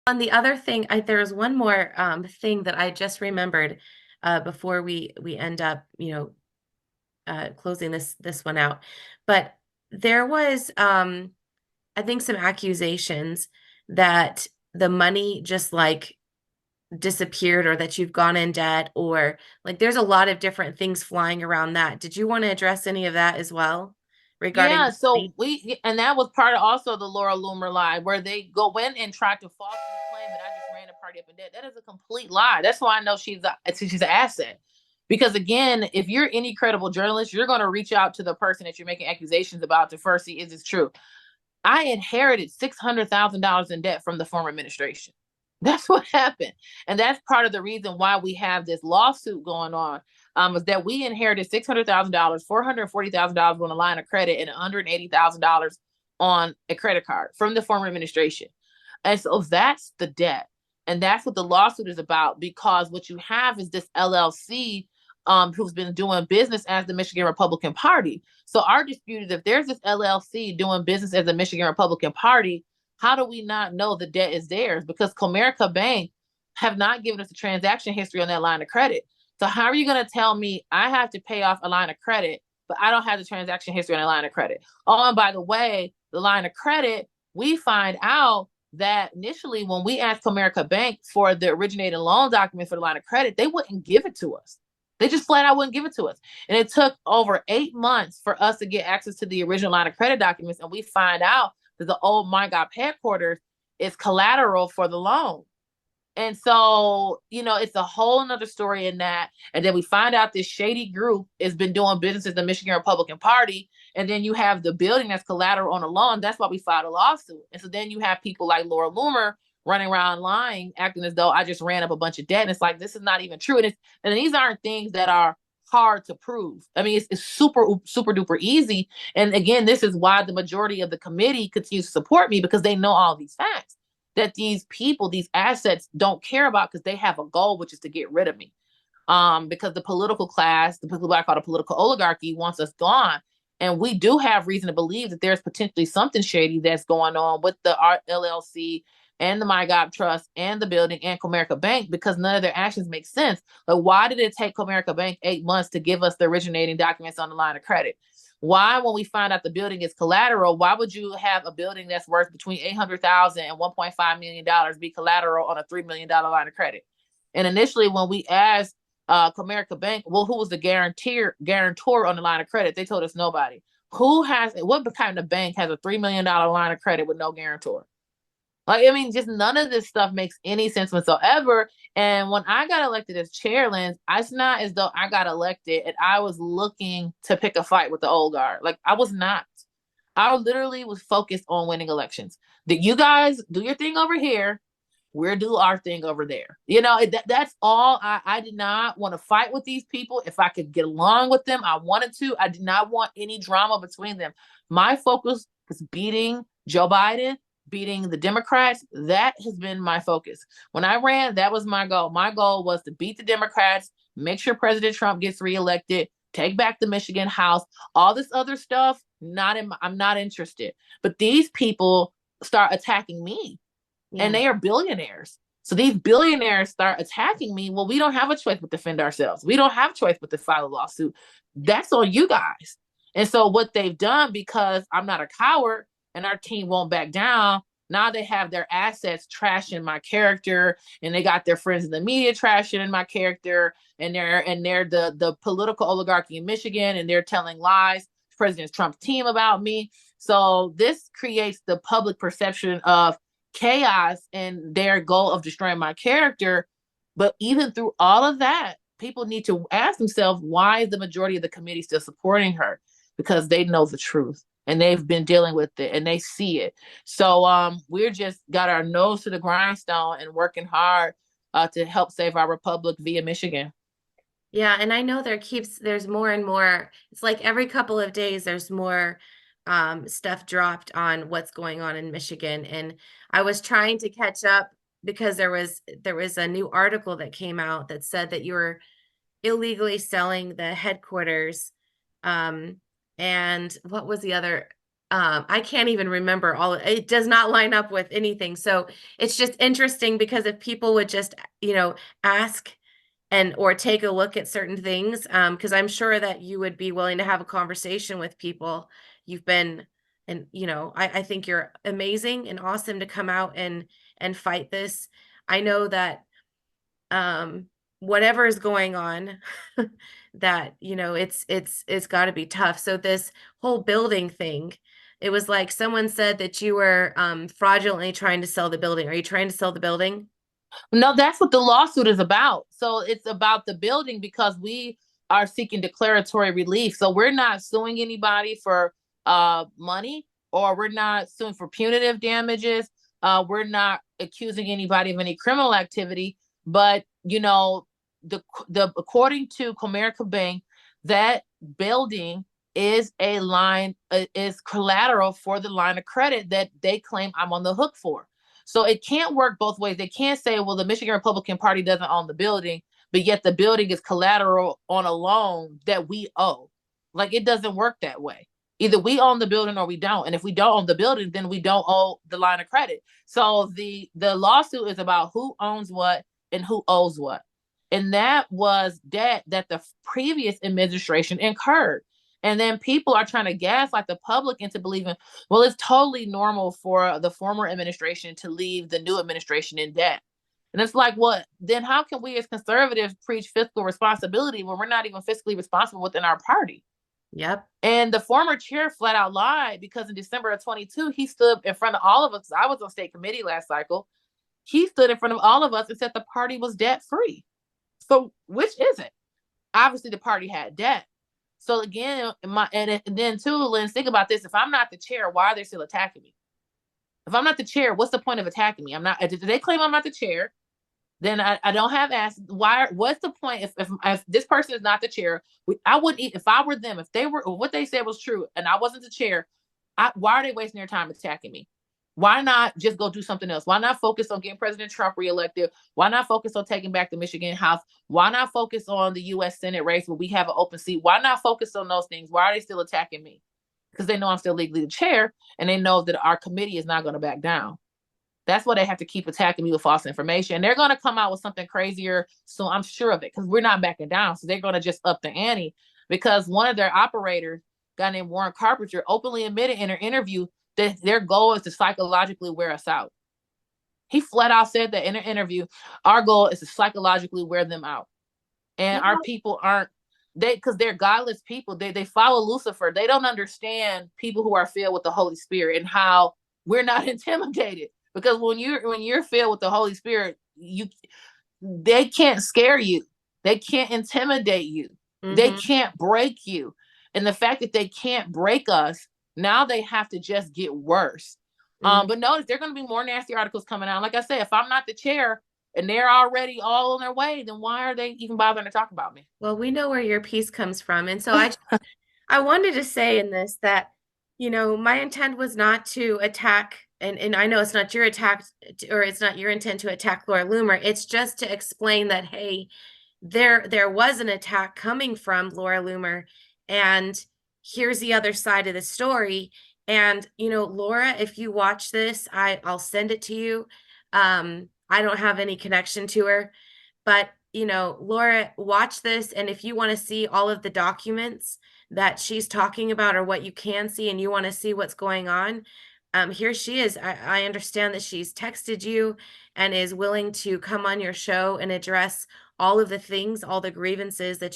On the other thing, there was one more thing that I just remembered before we end up, closing this one out. But there was, I think, some accusations that the money just like disappeared, or that you've gone in debt, or like there's a lot of different things flying around that. Did you want to address any of that as well regarding Yeah, the so money? and that was part of also the Laura Loomer lie, where they go in and try to falsely claim that I just ran a party up in debt. That is a complete lie. That's why I know she's an asset. Because again, if you're any credible journalist, you're going to reach out to the person that you're making accusations about to first see, is this true? I inherited $600,000 in debt from the former administration. That's what happened. And that's part of the reason why we have this lawsuit going on, is that we inherited $600,000, $440,000 on a line of credit, and $180,000 on a credit card from the former administration. And so that's the debt. And that's what the lawsuit is about, because what you have is this LLC, who's been doing business as the Michigan Republican Party. So our dispute is, if there's this LLC doing business as the Michigan Republican Party, how do we not know the debt is theirs? Because Comerica Bank have not given us a transaction history on that line of credit. So how are you going to tell me I have to pay off a line of credit, but I don't have the transaction history on a line of credit? Oh, and by the way, the line of credit, we find out that initially when we asked Comerica Bank for the originating loan document for the line of credit, they wouldn't give it to us. They just flat out wouldn't give it to us. And it took over 8 months for us to get access to the original line of credit documents. And we find out that the old MIGOP headquarters is collateral for the loan. And so, it's a whole nother story in that. And then we find out this shady group has been doing business as the Michigan Republican Party. And then you have the building that's collateral on the loan. That's why we filed a lawsuit. And so then you have people like Laura Loomer running around lying, acting as though I just ran up a bunch of debt. And it's like, this is not even true. And these aren't things that are hard to prove. I mean, it's super, super duper easy. And again, this is why the majority of the committee continues to support me, because they know all these facts that these people, these assets, don't care about, because they have a goal, which is to get rid of me. Because the political class, the people I call the political oligarchy, wants us gone. And we do have reason to believe that there's potentially something shady that's going on with the LLC and the MIGOP Trust and the building and Comerica Bank, because none of their actions make sense. Like, why did it take Comerica Bank 8 months to give us the originating documents on the line of credit? Why, when we find out the building is collateral, why would you have a building that's worth between $800,000 and $1.5 million be collateral on a $3 million line of credit? And initially, when we asked Comerica Bank, well, who was the guarantor on the line of credit, they told us nobody. What kind of bank has a $3 million line of credit with no guarantor? Like, I mean, just none of this stuff makes any sense whatsoever. And when I got elected as chair, Lynz, it's not as though I got elected and I was looking to pick a fight with the old guard. Like, I was not. I literally was focused on winning elections. That you guys do your thing over here, we'll do our thing over there. That's all. I did not want to fight with these people. If I could get along with them, I wanted to. I did not want any drama between them. My focus was beating Joe Biden, beating the Democrats. That has been my focus. When I ran, that was my goal. My goal was to beat the Democrats, make sure President Trump gets reelected, take back the Michigan House. All this other stuff, I'm not interested. But these people start attacking me, and Yeah. they are billionaires. So these billionaires start attacking me. Well, we don't have a choice but to defend ourselves. We don't have a choice but to file a lawsuit. That's on you guys. And so what they've done, because I'm not a coward, and our team won't back down. Now they have their assets trashing my character, and they got their friends in the media trashing in my character, and they're the political oligarchy in Michigan, and they're telling lies to President Trump's team about me. So this creates the public perception of chaos and their goal of destroying my character. But even through all of that, people need to ask themselves, why is the majority of the committee still supporting her? Because they know the truth, and they've been dealing with it, and they see it. So we're just got our nose to the grindstone and working hard to help save our republic via Michigan. Yeah, and I know there's more and more. It's like every couple of days there's more stuff dropped on what's going on in Michigan. And I was trying to catch up because there was a new article that came out that said that you were illegally selling the headquarters. And what was the other? I can't even remember all it does not line up with anything. So it's just interesting because if people would just, ask and or take a look at certain things, because I'm sure that you would be willing to have a conversation with people. You've been, and I think you're amazing and awesome to come out and fight this. I know that whatever is going on, that it's got to be tough. So this whole building thing, it was like someone said that you were fraudulently trying to sell the building. Are you trying to sell the building? No, that's what the lawsuit is about. So it's about the building because we are seeking declaratory relief. So we're not suing anybody for money, or we're not suing for punitive damages. We're not accusing anybody of any criminal activity. But the according to Comerica Bank, that building is a line is collateral for the line of credit that they claim I'm on the hook for. So it can't work both ways. They can't say, well, the Michigan Republican Party doesn't own the building, but yet the building is collateral on a loan that we owe. Like, it doesn't work that way. Either we own the building or we don't. And if we don't own the building, then we don't owe the line of credit. So the lawsuit is about who owns what and who owes what. And that was debt that the previous administration incurred. And then people are trying to gaslight the public into believing, well, it's totally normal for the former administration to leave the new administration in debt. And it's like, what? Then how can we as conservatives preach fiscal responsibility when we're not even fiscally responsible within our party? Yep. And the former chair flat out lied, because in December of 22, he stood in front of all of us. I was on state committee last cycle. He stood in front of all of us and said the party was debt free. So which is it? Obviously, the party had debt. So again, and then too, Lynz, think about this. If I'm not the chair, why are they still attacking me? If I'm not the chair, what's the point of attacking me? I'm not. Did they claim I'm not the chair? Then I don't have asked. Why? What's the point if this person is not the chair? I wouldn't. If I were them, if they were, what they said was true, and I wasn't the chair, why are they wasting their time attacking me? Why not just go do something else? Why not focus on getting President Trump reelected? Why not focus on taking back the Michigan House? Why not focus on the U.S. Senate race where we have an open seat? Why not focus on those things? Why are they still attacking me? Because they know I'm still legally the chair, and they know that our committee is not going to back down. That's why they have to keep attacking me with false information. And they're going to come out with something crazier, so I'm sure of it, because we're not backing down. So they're going to just up the ante, because one of their operators, a guy named Warren Carpenter, openly admitted in an interview that their goal is to psychologically wear us out. He flat out said that in an interview, our goal is to psychologically wear them out. And our people aren't, because they're godless people. They follow Lucifer. They don't understand people who are filled with the Holy Spirit and how we're not intimidated. Because when you're filled with the Holy Spirit, they can't scare you. They can't intimidate you. Mm-hmm. They can't break you. And the fact that they can't break us, now they have to just get worse. Mm-hmm. But notice, there are going to be more nasty articles coming out. Like I said, if I'm not the chair and they're already all on their way, then why are they even bothering to talk about me? Well, we know where your piece comes from. And so I wanted to say in this that, my intent was not to attack, and I know it's not your attack, or it's not your intent to attack Laura Loomer. It's just to explain that, hey, there was an attack coming from Laura Loomer, and here's the other side of the story. And, Laura, if you watch this, I'll send it to you. I don't have any connection to her, but, Laura, watch this. And if you want to see all of the documents that she's talking about, or what you can see, and you want to see what's going on, here she is. I understand that she's texted you and is willing to come on your show and address all of the things, all the grievances that